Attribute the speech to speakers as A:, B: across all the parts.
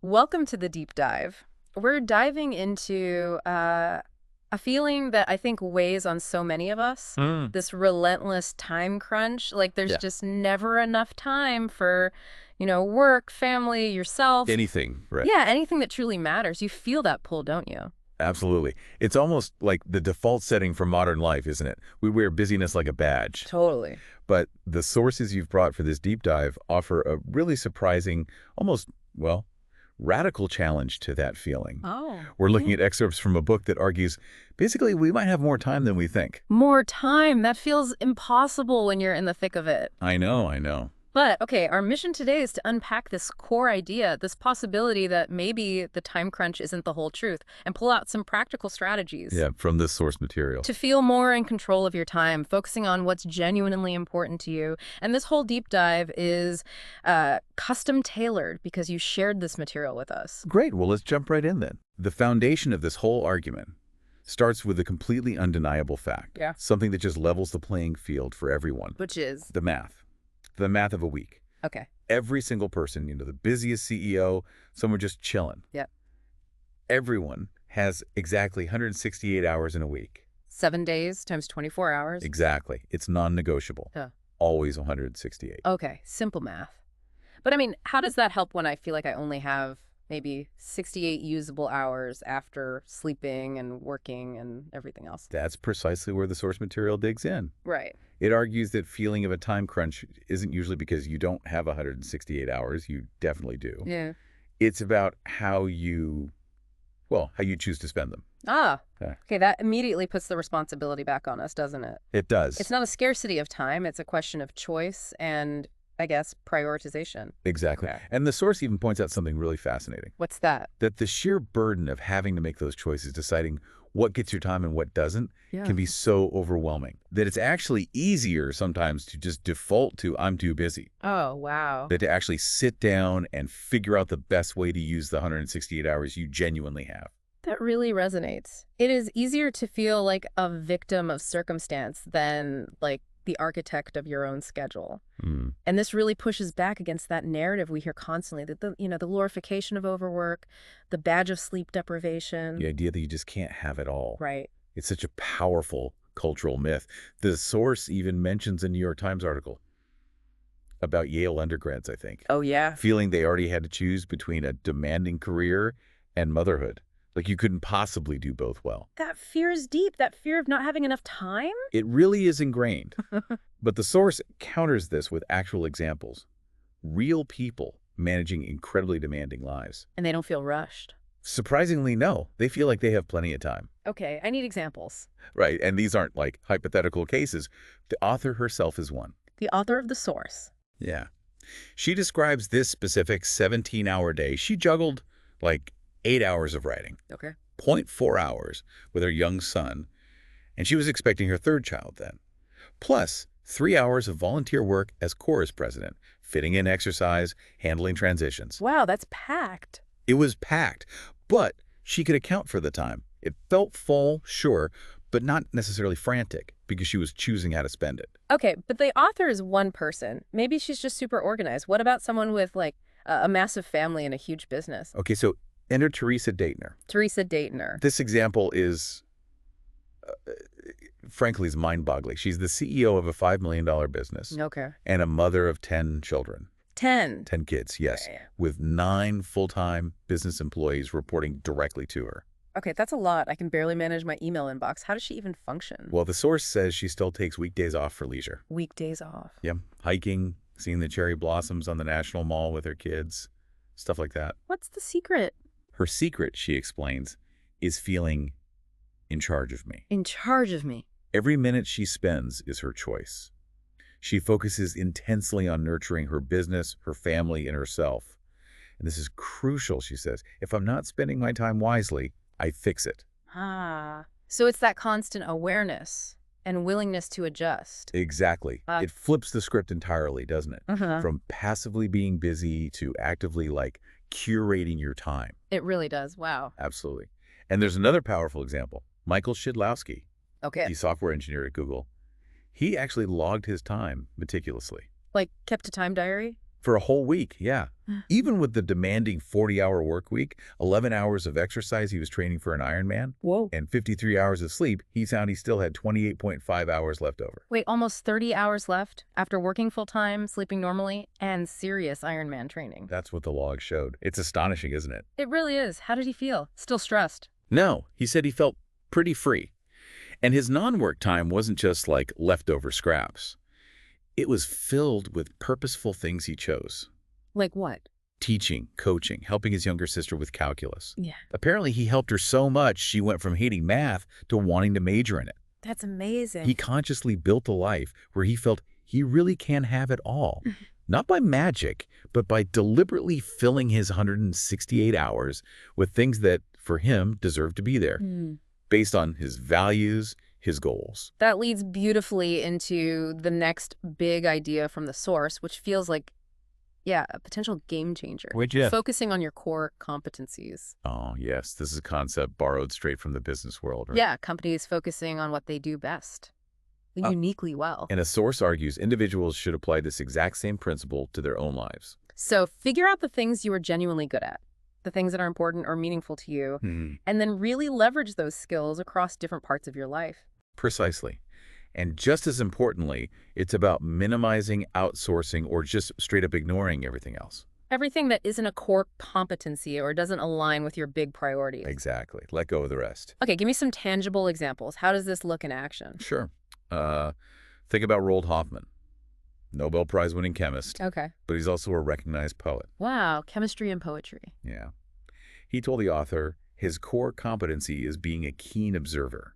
A: Welcome to the deep dive. We're diving into a feeling that I think weighs on so many of us,
B: Mm.
A: this relentless time crunch. Like there's
B: Yeah.
A: just never enough time for, work, family, yourself.
B: Anything, right?
A: Yeah, anything that truly matters. You feel that pull, don't you?
B: Absolutely. It's almost like the default setting for modern life, isn't it? We wear busyness like a badge.
A: Totally.
B: But the sources you've brought for this deep dive offer a really surprising, almost, well, radical challenge to that feeling.
A: Oh,
B: We're looking
A: yeah.
B: at excerpts from a book that argues, basically, we might have more time than we think.
A: More time. That feels impossible when you're in the thick of it.
B: I know, I know.
A: But, okay, our mission today is to unpack this core idea, this possibility that maybe the time crunch isn't the whole truth, and pull out some practical strategies
B: Yeah, from this source material.
A: to feel more in control of your time, focusing on what's genuinely important to you. And this whole deep dive is custom tailored because you shared this material with us.
B: Great, well, let's jump right in then. The foundation of this whole argument starts with a completely undeniable fact.
A: Yeah.
B: Something that just levels the playing field for everyone.
A: Which is,
B: The math. The math of a week.
A: okay,
B: Every single person, the busiest CEO, someone just chilling.
A: yeah,
B: Everyone has exactly 168 hours in a week.
A: 7 days times 24 hours.
B: Exactly. It's non-negotiable.
A: Yeah.
B: Always 168.
A: Okay, simple math. But I mean, how does that help when I feel like I only have maybe 68 usable hours after sleeping and working and everything else?
B: That's precisely where the source material digs in.
A: Right.
B: It argues that feeling of a time crunch isn't usually because you don't have 168 hours. You definitely do.
A: Yeah.
B: It's about how you choose to spend them.
A: Ah,
B: Yeah.
A: okay, that immediately puts the responsibility back on us, doesn't it?
B: It does.
A: It's not a scarcity of time, it's a question of choice and, I guess, prioritization.
B: Exactly.
A: Okay.
B: And the source even points out something really fascinating,
A: What's that?
B: that the sheer burden of having to make those choices, deciding what gets your time and what doesn't,
A: Yeah.
B: can be so overwhelming that it's actually easier sometimes to just default to I'm too busy
A: Oh, wow.
B: than to actually sit down and figure out the best way to use the 168 hours you genuinely have.
A: That really resonates. It is easier to feel like a victim of circumstance than like the architect of your own schedule.
B: Mm.
A: And this really pushes back against that narrative we hear constantly, that the glorification of overwork, the badge of sleep deprivation.
B: The idea that you just can't have it all.
A: Right.
B: It's such a powerful cultural myth. The source even mentions a New York Times article about Yale undergrads, I think,
A: Oh, yeah.
B: feeling they already had to choose between a demanding career and motherhood. Like you couldn't possibly do both well.
A: That fear is deep, that fear of not having enough time.
B: It really is ingrained. But the source counters this with actual examples. Real people managing incredibly demanding lives.
A: And they don't feel rushed.
B: Surprisingly, no. They feel like they have plenty of time.
A: Okay, I need examples.
B: Right, and these aren't like hypothetical cases. The author herself is one.
A: The author of the source.
B: Yeah. She describes this specific 17-hour day. She juggled like 8 hours of writing,
A: Okay.
B: zero point 0.4 hours with her young son, and she was expecting her third child then. Plus 3 hours of volunteer work as chorus president, fitting in exercise, handling transitions.
A: Wow, that's packed.
B: It was packed, but she could account for the time. It felt full, sure, but not necessarily frantic because she was choosing how to spend it.
A: Okay, but the author is one person. Maybe she's just super organized. What about someone with like a massive family and a huge business?
B: Okay, so enter Teresa Daytner.
A: Teresa Daytner.
B: This example is, frankly, is mind-boggling. She's the CEO of a $5 million business
A: Okay.
B: and a mother of 10 children.
A: 10.
B: 10 kids, yes,
A: Yeah, yeah.
B: with 9 full-time business employees reporting directly to her.
A: Okay, that's a lot. I can barely manage my email inbox. How does she even function?
B: Well, the source says she still takes weekdays off for leisure.
A: Weekdays off.
B: Yeah, hiking, seeing the cherry blossoms on the National Mall with her kids, stuff like that.
A: What's the secret?
B: Her secret, she explains, is feeling in charge of me.
A: In charge of me.
B: Every minute she spends is her choice. She focuses intensely on nurturing her business, her family, and herself. And this is crucial, she says. If I'm not spending my time wisely, I fix it.
A: Ah. So it's that constant awareness and willingness to adjust.
B: Exactly. It flips the script entirely, doesn't it?
A: Uh-huh.
B: From passively being busy to actively, curating your time.
A: It really does. Wow.
B: Absolutely. And there's another powerful example. Michael Shidlowski,
A: Okay.
B: the software engineer at Google. He actually logged his time meticulously.
A: Like kept a time diary?
B: For a whole week, yeah.
A: Mm.
B: Even with the demanding 40-hour work week, 11 hours of exercise he was training for an Ironman,
A: Whoa.
B: and 53 hours of sleep, he found he still had 28.5 hours left over.
A: Wait, almost 30 hours left after working full-time, sleeping normally, and serious Ironman training.
B: That's what the log showed. It's astonishing, isn't it?
A: It really is. How did he feel? Still stressed?
B: No, he said he felt pretty free. And his non-work time wasn't just like leftover scraps. It was filled with purposeful things he chose.
A: Like what?
B: Teaching, coaching, helping his younger sister with calculus.
A: Yeah.
B: Apparently, he helped her so much she went from hating math to wanting to major in it.
A: That's amazing.
B: He consciously built a life where he felt he really can have it all. Not by magic, but by deliberately filling his 168 hours with things that, for him, deserved to be there, based on his values, his goals.
A: That leads beautifully into the next big idea from the source, which feels like, yeah, a potential game changer.
B: Which is?
A: Focusing on your core competencies.
B: Oh, yes. This is a concept borrowed straight from the business world, right?
A: Yeah, companies focusing on what they do best, uniquely well.
B: And a source argues individuals should apply this exact same principle to their own lives.
A: So figure out the things you are genuinely good at, the things that are important or meaningful to you, and then really leverage those skills across different parts of your life.
B: Precisely. And just as importantly, it's about minimizing, outsourcing, or just straight up ignoring everything else.
A: Everything that isn't a core competency or doesn't align with your big priorities.
B: Exactly. Let go of the rest.
A: Okay, give me some tangible examples. How does this look in action?
B: Sure. Think about Roald Hoffman, Nobel Prize-winning chemist,
A: Okay.
B: but he's also a recognized poet.
A: Wow, chemistry and poetry.
B: Yeah. He told the author his core competency is being a keen observer,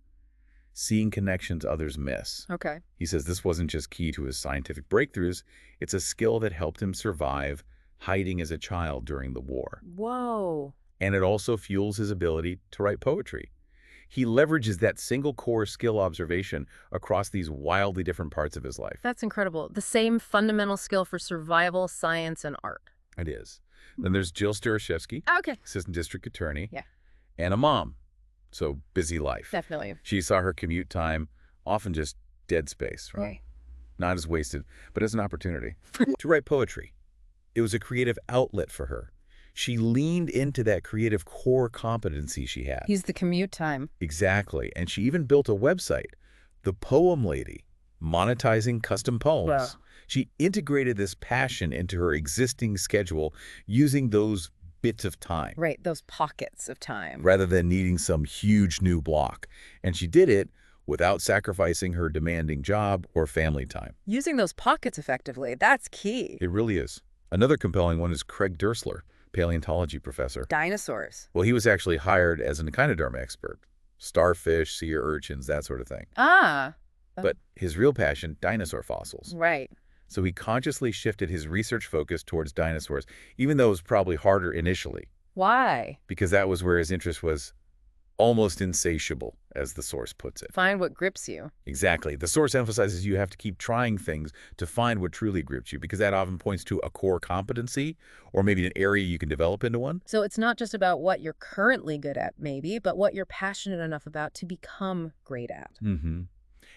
B: seeing connections others miss.
A: Okay.
B: He says this wasn't just key to his scientific breakthroughs, it's a skill that helped him survive hiding as a child during the war.
A: Whoa.
B: And it also fuels his ability to write poetry. He leverages that single core skill observation across these wildly different parts of his life.
A: That's incredible. The same fundamental skill for survival, science, and art.
B: It is. Then there's Jill Starashevsky,
A: Okay.
B: assistant district attorney,
A: Yeah.
B: and a mom. So busy life.
A: Definitely.
B: She saw her commute time often just dead space, right? Not as wasted, but as an opportunity to write poetry. It was a creative outlet for her. She leaned into that creative core competency she had.
A: Use the commute time.
B: Exactly. And she even built a website, The Poem Lady, monetizing custom poems.
A: Wow.
B: She integrated this passion into her existing schedule using those bits of time.
A: Right, those pockets of time.
B: Rather than needing some huge new block. And she did it without sacrificing her demanding job or family time.
A: Using those pockets effectively, that's key.
B: It really is. Another compelling one is Craig Dersler, paleontology professor.
A: Dinosaurs.
B: Well, he was actually hired as an echinoderm expert. Starfish, sea urchins, that sort of thing.
A: Ah.
B: But his real passion, dinosaur fossils.
A: Right.
B: So he consciously shifted his research focus towards dinosaurs, even though it was probably harder initially,
A: Why?
B: because that was where his interest was almost insatiable, as the source puts it.
A: Find what grips you.
B: Exactly. The source emphasizes you have to keep trying things to find what truly grips you, because that often points to a core competency or maybe an area you can develop into one.
A: So it's not just about what you're currently good at, maybe, but what you're passionate enough about to become great at.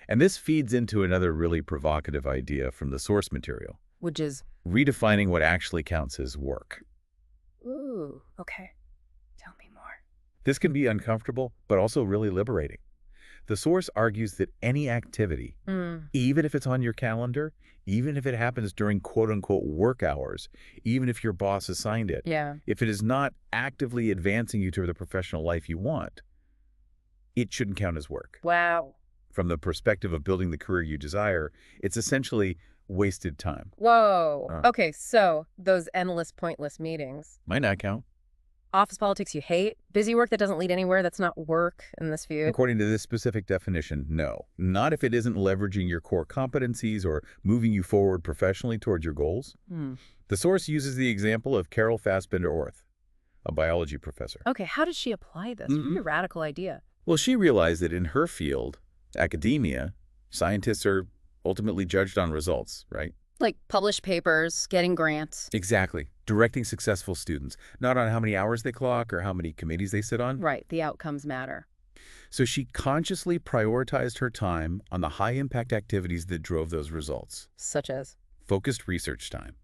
B: And this feeds into another really provocative idea from the source material,
A: Which is,
B: redefining what actually counts as work.
A: ooh, okay. Tell me more.
B: This can be uncomfortable, but also really liberating. The source argues that any activity, even if it's on your calendar, even if it happens during quote-unquote work hours, even if your boss assigned it,
A: Yeah.
B: if it is not actively advancing you to the professional life you want, it shouldn't count as work.
A: Wow.
B: From the perspective of building the career you desire, it's essentially wasted time.
A: Whoa. Okay, so those endless, pointless meetings.
B: Might not count.
A: Office politics you hate. Busy work that doesn't lead anywhere. That's not work in this view.
B: According to this specific definition, no. Not if it isn't leveraging your core competencies or moving you forward professionally towards your goals. The source uses the example of Carol Fassbender-Orth, a biology professor.
A: Okay, how did she apply this? Really radical idea.
B: Well, she realized that in her field, academia, scientists are ultimately judged on results, right?
A: Like published papers, getting grants.
B: Exactly. Directing successful students, not on how many hours they clock or how many committees they sit on.
A: Right, the outcomes matter.
B: So she consciously prioritized her time on the high-impact activities that drove those results.
A: Such as?
B: Focused research time,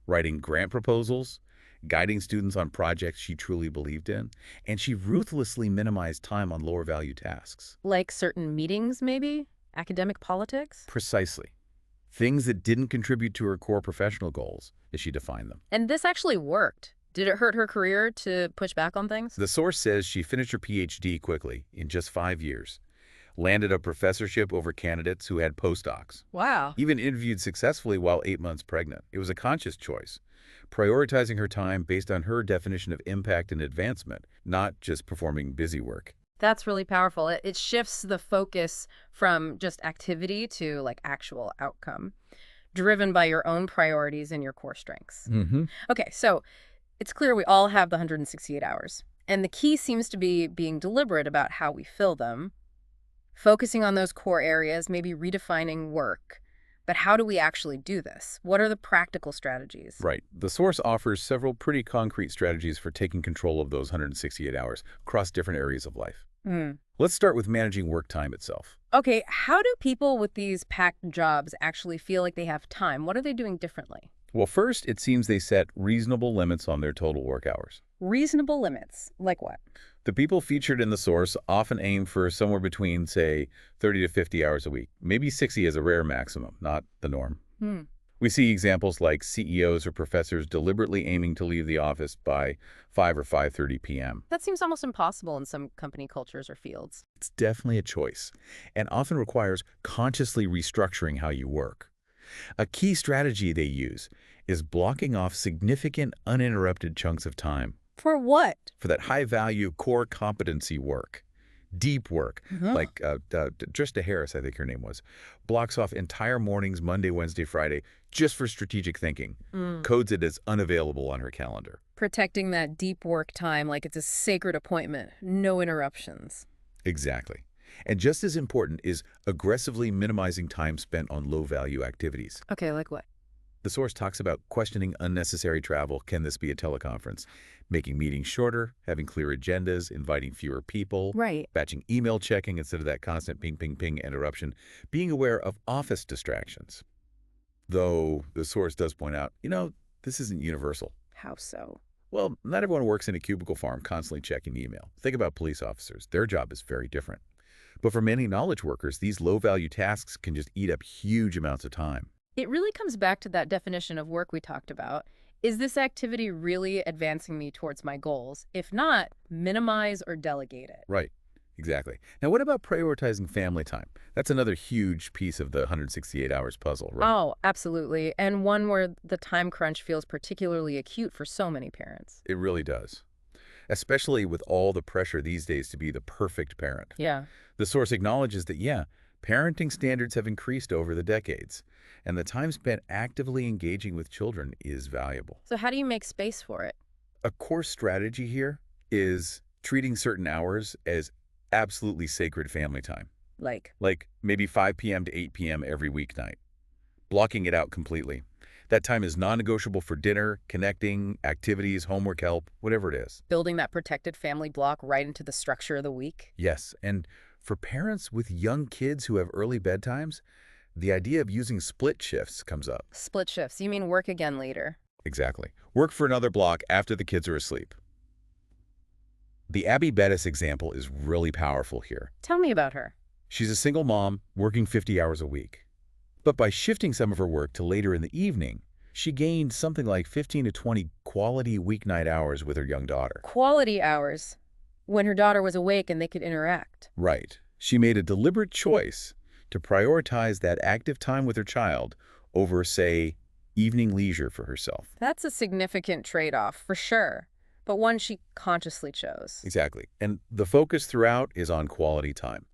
B: writing grant proposals, guiding students on projects she truly believed in, and she ruthlessly minimized time on lower-value tasks.
A: Like certain meetings, maybe? Academic politics?
B: Precisely. Things that didn't contribute to her core professional goals, as she defined them.
A: And this actually worked. Did it hurt her career to push back on things?
B: The source says she finished her PhD quickly, in just 5 years, landed a professorship over candidates who had postdocs,
A: Wow.
B: even interviewed successfully while 8 months pregnant. It was a conscious choice, prioritizing her time based on her definition of impact and advancement, not just performing busy work.
A: That's really powerful. It shifts the focus from just activity to like actual outcome, driven by your own priorities and your core strengths.
B: Mm-hmm.
A: Okay, so it's clear we all have the 168 hours. And the key seems to be being deliberate about how we fill them, focusing on those core areas, maybe redefining work. But how do we actually do this? What are the practical strategies?
B: Right. The source offers several pretty concrete strategies for taking control of those 168 hours across different areas of life. Let's start with managing work time itself.
A: Okay, how do people with these packed jobs actually feel like they have time? What are they doing differently?
B: Well, first, it seems they set reasonable limits on their total work hours.
A: Reasonable limits. Like what?
B: The people featured in the source often aim for somewhere between, say, 30 to 50 hours a week. Maybe 60 is a rare maximum, not the norm. We see examples like CEOs or professors deliberately aiming to leave the office by 5 or 5:30 p.m.
A: That seems almost impossible in some company cultures or fields.
B: It's definitely a choice, and often requires consciously restructuring how you work. A key strategy they use is blocking off significant uninterrupted chunks of time
A: For what?
B: for that high-value core competency work. Deep work, like Trista Harris, I think her name was, blocks off entire mornings, Monday, Wednesday, Friday, just for strategic thinking, codes it as unavailable on her calendar.
A: Protecting that deep work time like it's a sacred appointment. No interruptions.
B: Exactly. And just as important is aggressively minimizing time spent on low-value activities.
A: Okay, like what?
B: The source talks about questioning unnecessary travel. Can this be a teleconference? Making meetings shorter, having clear agendas, inviting fewer people,
A: Right.
B: batching email checking instead of that constant ping, ping, ping interruption, being aware of office distractions. Though the source does point out, this isn't universal.
A: How so?
B: Well, not everyone works in a cubicle farm constantly checking email. Think about police officers. Their job is very different. But for many knowledge workers, these low-value tasks can just eat up huge amounts of time.
A: It really comes back to that definition of work we talked about. Is this activity really advancing me towards my goals? If not, minimize or delegate it.
B: Right. Exactly. Now, what about prioritizing family time? That's another huge piece of the 168 hours puzzle, right?
A: Oh, absolutely. And one where the time crunch feels particularly acute for so many parents.
B: It really does. Especially with all the pressure these days to be the perfect parent.
A: Yeah.
B: The source acknowledges that, parenting standards have increased over the decades, and the time spent actively engaging with children is valuable.
A: So how do you make space for it?
B: A core strategy here is treating certain hours as absolutely sacred family time. Like maybe 5 p.m. to 8 p.m. every weeknight. Blocking it out completely. That time is non-negotiable for dinner, connecting, activities, homework help, whatever it is.
A: Building that protected family block right into the structure of the week?
B: Yes, and for parents with young kids who have early bedtimes, the idea of using split shifts comes up.
A: Split shifts. You mean work again later?
B: Exactly. Work for another block after the kids are asleep. The Abby Bettis example is really powerful here.
A: Tell me about her.
B: She's a single mom working 50 hours a week. But by shifting some of her work to later in the evening, she gained something like 15 to 20 quality weeknight hours with her young daughter.
A: Quality hours. When her daughter was awake and they could interact.
B: Right. She made a deliberate choice to prioritize that active time with her child over, say, evening leisure for herself.
A: That's a significant trade-off, for sure, but one she consciously chose.
B: Exactly. And the focus throughout is on quality time.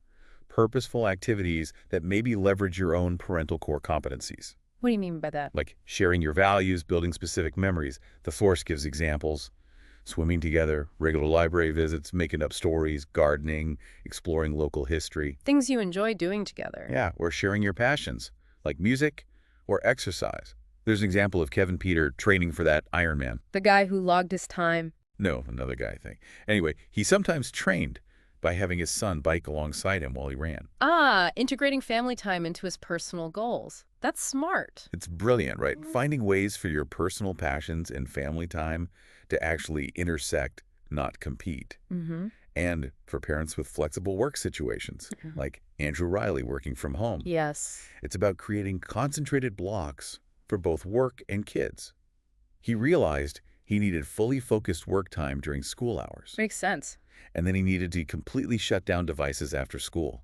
B: Purposeful activities that maybe leverage your own parental core competencies.
A: What do you mean by that?
B: Like sharing your values, building specific memories. The source gives examples. Swimming together, regular library visits, making up stories, gardening, exploring local history.
A: Things you enjoy doing together.
B: Yeah, or sharing your passions, like music or exercise. There's an example of Kevin Peter training for that Ironman.
A: The guy who logged his time.
B: No, another guy, I think. Anyway, he sometimes trained by having his son bike alongside him while he ran.
A: Integrating family time into his personal goals. That's smart.
B: It's brilliant, right? Finding ways for your personal passions and family time to actually intersect, not compete.
A: Mm-hmm.
B: And for parents with flexible work situations, like Andrew Riley working from home,
A: Yes.
B: it's about creating concentrated blocks for both work and kids. He realized he needed fully focused work time during school hours,
A: Makes sense.
B: and then he needed to completely shut down devices after school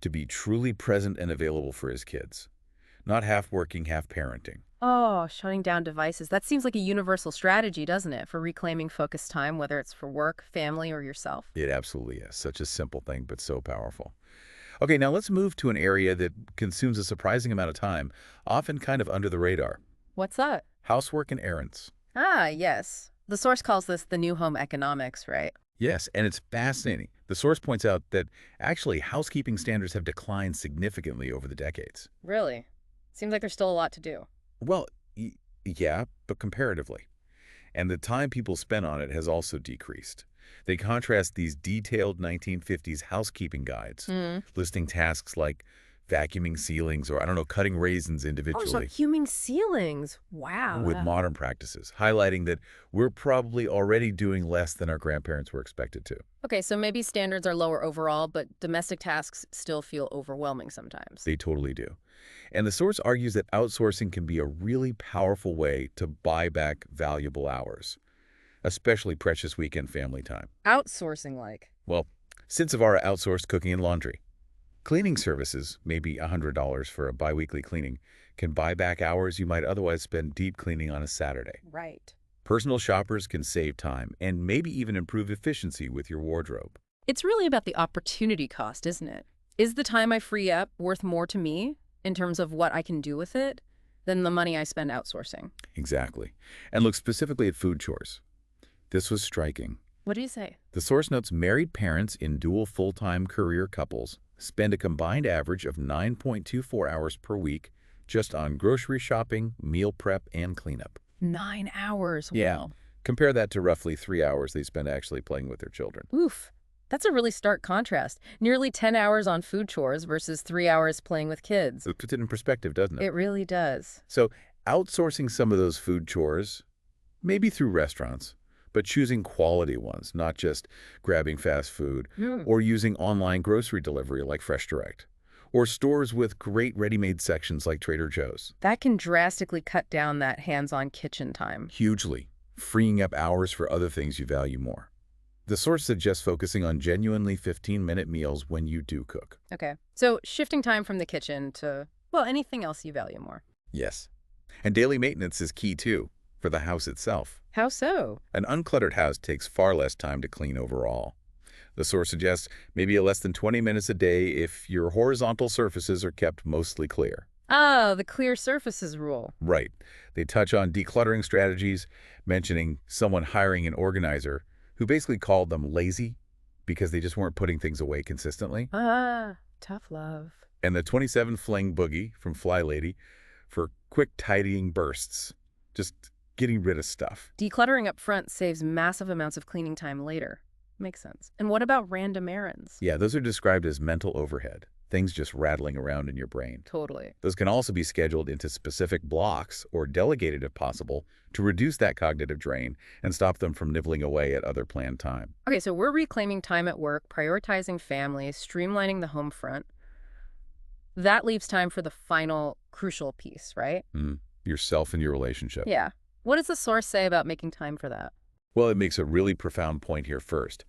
B: to be truly present and available for his kids, not half working, half parenting.
A: Oh, shutting down devices. That seems like a universal strategy, doesn't it, for reclaiming focused time, whether it's for work, family, or yourself?
B: It absolutely is. Such a simple thing, but so powerful. Okay, now let's move to an area that consumes a surprising amount of time, often kind of under the radar.
A: What's that?
B: Housework and errands.
A: Ah, yes. The source calls this the new home economics, right?
B: Yes, and it's fascinating. The source points out that actually housekeeping standards have declined significantly over the decades.
A: Really? Seems like there's still a lot to do.
B: Well, yeah, but comparatively. And the time people spend on it has also decreased. They contrast these detailed 1950s housekeeping guides,
A: Mm.
B: listing tasks like vacuuming ceilings or, I don't know, cutting raisins
A: Oh, so
B: individually
A: vacuuming ceilings. Wow.
B: with modern practices, highlighting that we're probably already doing less than our grandparents were expected to.
A: Okay, so maybe standards are lower overall, but domestic tasks still feel overwhelming sometimes.
B: They totally do. And the source argues that outsourcing can be a really powerful way to buy back valuable hours, especially precious weekend family time.
A: Outsourcing, like.
B: Well, since of our outsourced cooking and laundry, cleaning services, maybe $100 for a biweekly cleaning, can buy back hours you might otherwise spend deep cleaning on a Saturday.
A: Right.
B: Personal shoppers can save time and maybe even improve efficiency with your wardrobe.
A: It's really about the opportunity cost, isn't it? Is the time I free up worth more to me in terms of what I can do with it than the money I spend outsourcing?
B: Exactly. And look specifically at food chores. This was striking.
A: What do you say?
B: The source notes married parents in dual full-time career couples spend a combined average of 9.24 hours per week just on grocery shopping, meal prep, and cleanup.
A: 9 hours.
B: Yeah.
A: Wow.
B: Compare that to roughly 3 hours they spend actually playing with their children.
A: Oof. That's a really stark contrast. Nearly 10 hours on food chores versus 3 hours playing with kids.
B: It puts it in perspective, doesn't it?
A: It really does.
B: So outsourcing some of those food chores, maybe through restaurants, but choosing quality ones, not just grabbing fast food,
A: Hmm.
B: or using online grocery delivery like Fresh Direct, or stores with great ready-made sections like Trader Joe's.
A: That can drastically cut down that hands-on kitchen time.
B: Hugely, freeing up hours for other things you value more. The source suggests focusing on genuinely 15-minute meals when you do cook.
A: Okay. So shifting time from the kitchen to, well, anything else you value more.
B: Yes. And daily maintenance is key too, for the house itself.
A: How so?
B: An uncluttered house takes far less time to clean overall. The source suggests maybe less than 20 minutes a day if your horizontal surfaces are kept mostly clear.
A: Oh, the clear surfaces rule.
B: Right. They touch on decluttering strategies, mentioning someone hiring an organizer who basically called them lazy because they just weren't putting things away consistently.
A: Ah, tough love.
B: And the 27 fling boogie from Fly Lady for quick tidying bursts, just getting rid of stuff.
A: Decluttering up front saves massive amounts of cleaning time later. Makes sense. And what about random errands?
B: Yeah, those are described as mental overhead, things just rattling around in your brain.
A: Totally.
B: Those can also be scheduled into specific blocks or delegated if possible to reduce that cognitive drain and stop them from nibbling away at other planned time.
A: Okay, so we're reclaiming time at work, prioritizing families, streamlining the home front. That leaves time for the final crucial piece, right?
B: Yourself and your relationship.
A: Yeah. What does the source say about making time for that?
B: Well, it makes a really profound point here first.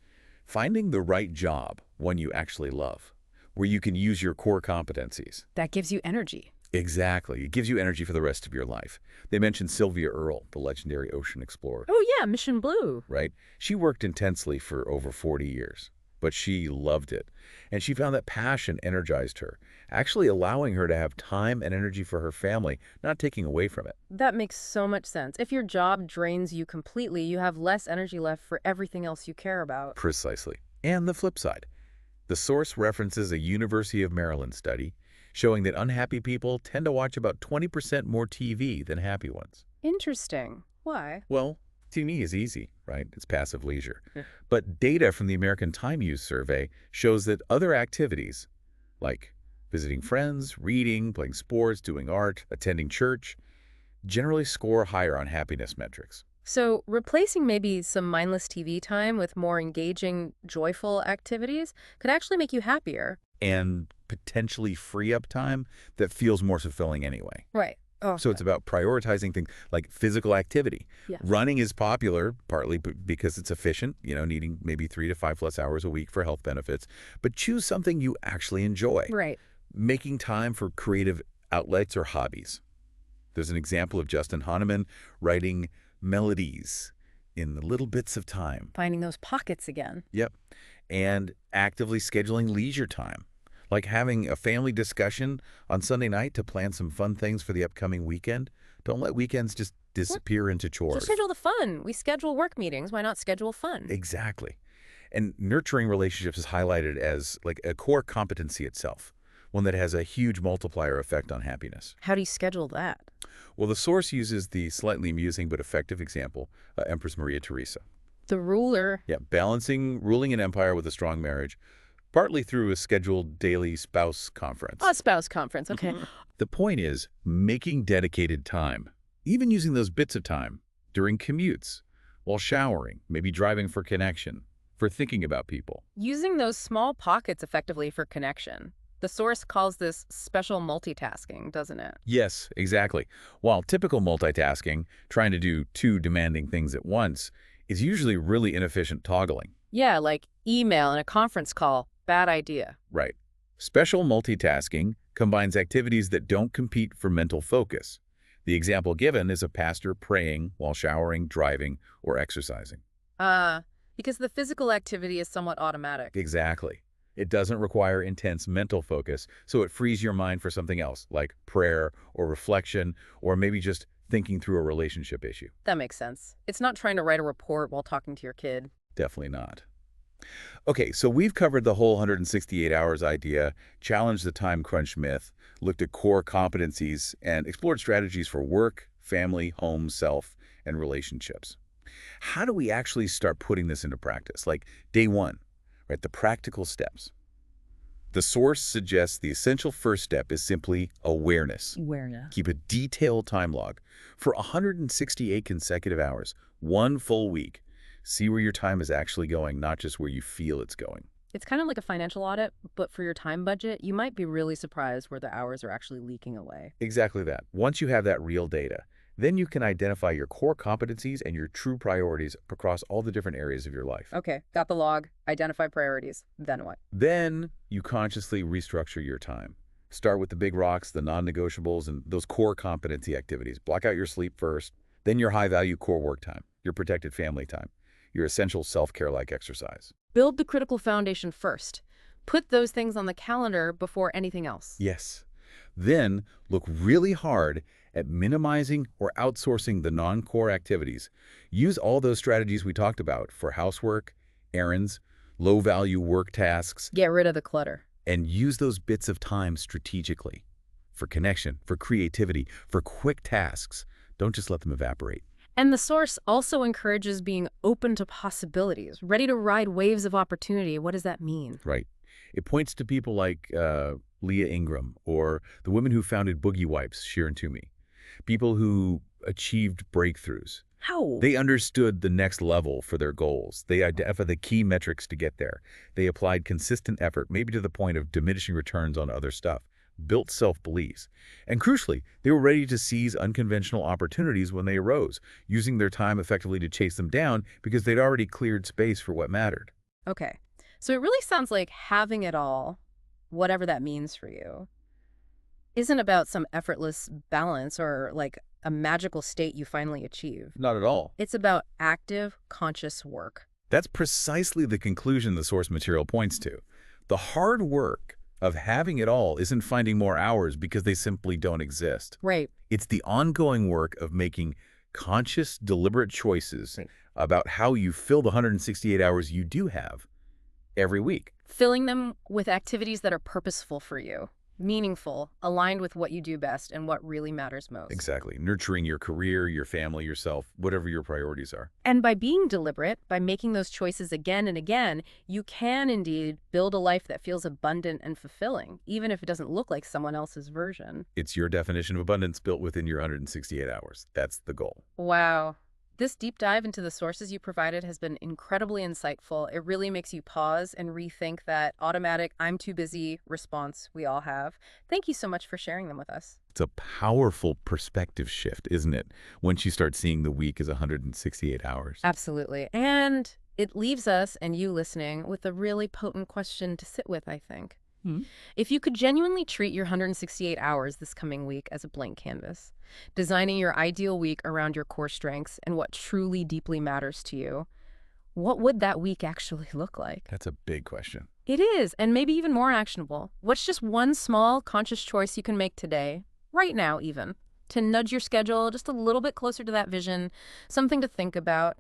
B: Finding the right job, one you actually love, where you can use your core competencies.
A: That gives you energy.
B: Exactly. It gives you energy for the rest of your life. They mentioned Sylvia Earle, the legendary ocean explorer,
A: Oh, yeah, Mission Blue.
B: right? She worked intensely for over 40 years, but she loved it. And she found that passion energized her, actually allowing her to have time and energy for her family, not taking away from it.
A: That makes so much sense. If your job drains you completely, you have less energy left for everything else you care about.
B: Precisely. And the flip side. The source references a University of Maryland study showing that unhappy people tend to watch about 20% more TV than happy ones.
A: Interesting. Why?
B: Well, to me is easy, right? It's passive leisure.
A: Yeah.
B: But data from the American Time Use Survey shows that other activities, like Visiting friends, reading, playing sports, doing art, attending church generally score higher on happiness metrics.
A: So, replacing maybe some mindless TV time with more engaging, joyful activities could actually make you happier.
B: And potentially free up time that feels more fulfilling anyway.
A: Right. Oh,
B: So it's about prioritizing things like physical activity.
A: yes.
B: Running is popular, partly because it's efficient, needing maybe 3 to 5 less hours a week for health benefits. But choose something you actually enjoy.
A: Right.
B: Making time for creative outlets or hobbies. There's an example of Justin Hahnemann writing melodies in the little bits of time.
A: Finding those pockets again.
B: Yep. And actively scheduling leisure time, like having a family discussion on Sunday night to plan some fun things for the upcoming weekend. Don't let weekends just disappear into
A: So
B: chores.
A: schedule the fun. We schedule work meetings. Why not schedule fun?
B: Exactly. And nurturing relationships is highlighted as like a core competency itself, one that has a huge multiplier effect on happiness.
A: How do you schedule that?
B: Well, the source uses the slightly amusing but effective example, Empress Maria Theresa.
A: The ruler.
B: Yeah, balancing ruling an empire with a strong marriage, partly through a scheduled daily spouse conference.
A: A spouse conference. Okay.
B: The point is making dedicated time, even using those bits of time during commutes, while showering, maybe driving for connection, for thinking about people.
A: Using those small pockets effectively for connection. The source calls this special multitasking, doesn't it?
B: Yes, exactly. While typical multitasking, trying to do two demanding things at once, is usually really inefficient toggling.
A: Yeah, like email and a conference call. Bad idea.
B: Right. Special multitasking combines activities that don't compete for mental focus. The example given is a pastor praying while showering, driving, or exercising.
A: Because the physical activity is somewhat automatic.
B: Exactly. It doesn't require intense mental focus, so it frees your mind for something else, like prayer or reflection, or maybe just thinking through a relationship issue.
A: That makes sense. It's not trying to write a report while talking to your kid.
B: Definitely not. Okay, so we've covered the whole 168 hours idea, challenged the time crunch myth, looked at core competencies, and explored strategies for work, family, home, self, and relationships. How do we actually start putting this into practice? Like day one, right? The practical steps. The source suggests the essential first step is simply awareness.
A: Awareness.
B: Keep a detailed time log for 168 consecutive hours, one full week. See where your time is actually going, not just where you feel it's going.
A: It's kind of like a financial audit, but for your time budget, you might be really surprised where the hours are actually leaking away.
B: Exactly that. Once you have that real data, then you can identify your core competencies and your true priorities across all the different areas of your life.
A: Okay, got the log. Identify priorities. Then what?
B: Then you consciously restructure your time. Start with the big rocks, the non-negotiables, and those core competency activities. Block out your sleep first, then your high-value core work time, your protected family time, your essential self-care like exercise.
A: Build the critical foundation first. Put those things on the calendar before anything else.
B: Yes. Then look really hard at minimizing or outsourcing the non-core activities. Use all those strategies we talked about for housework, errands, low-value work tasks,
A: Get rid of the clutter.
B: and use those bits of time strategically for connection, for creativity, for quick tasks. Don't just let them evaporate.
A: And the source also encourages being open to possibilities, ready to ride waves of opportunity. What does that mean?
B: Right. It points to people like Leah Ingram or the women who founded Boogie Wipes, Sharon Toomey. People who achieved breakthroughs.
A: How?
B: They understood the next level for their goals. They identified the key metrics to get there. They applied consistent effort, maybe to the point of diminishing returns on other stuff. Built self-beliefs. And crucially, they were ready to seize unconventional opportunities when they arose, using their time effectively to chase them down because they'd already cleared space for what mattered.
A: Okay. So it really sounds like having it all, whatever that means for you, isn't about some effortless balance or like a magical state you finally achieve.
B: Not at all.
A: It's about active, conscious work.
B: That's precisely the conclusion the source material points to. The hard work of having it all isn't finding more hours because they simply don't exist.
A: Right.
B: It's the ongoing work of making conscious, deliberate choices about how you fill the 168 hours you do have every week.
A: Filling them with activities that are purposeful for you. Meaningful, aligned with what you do best and what really matters most.
B: Exactly. Nurturing your career, your family, yourself, whatever your priorities are.
A: And by being deliberate, by making those choices again and again, you can indeed build a life that feels abundant and fulfilling, even if it doesn't look like someone else's version.
B: It's your definition of abundance built within your 168 hours. That's the goal.
A: Wow. This deep dive into the sources you provided has been incredibly insightful. It really makes you pause and rethink that automatic, I'm too busy response we all have. Thank you so much for sharing them with us.
B: It's a powerful perspective shift, isn't it? Once you start seeing the week as 168 hours.
A: Absolutely. And it leaves us and you listening with a really potent question to sit with, I think.
B: Hmm.
A: If you could genuinely treat your 168 hours this coming week as a blank canvas, designing your ideal week around your core strengths and what truly deeply matters to you, what would that week actually look like?
B: That's a big question.
A: It is, and maybe even more actionable. What's just one small, conscious choice you can make today, right now even, to nudge your schedule just a little bit closer to that vision, something to think about?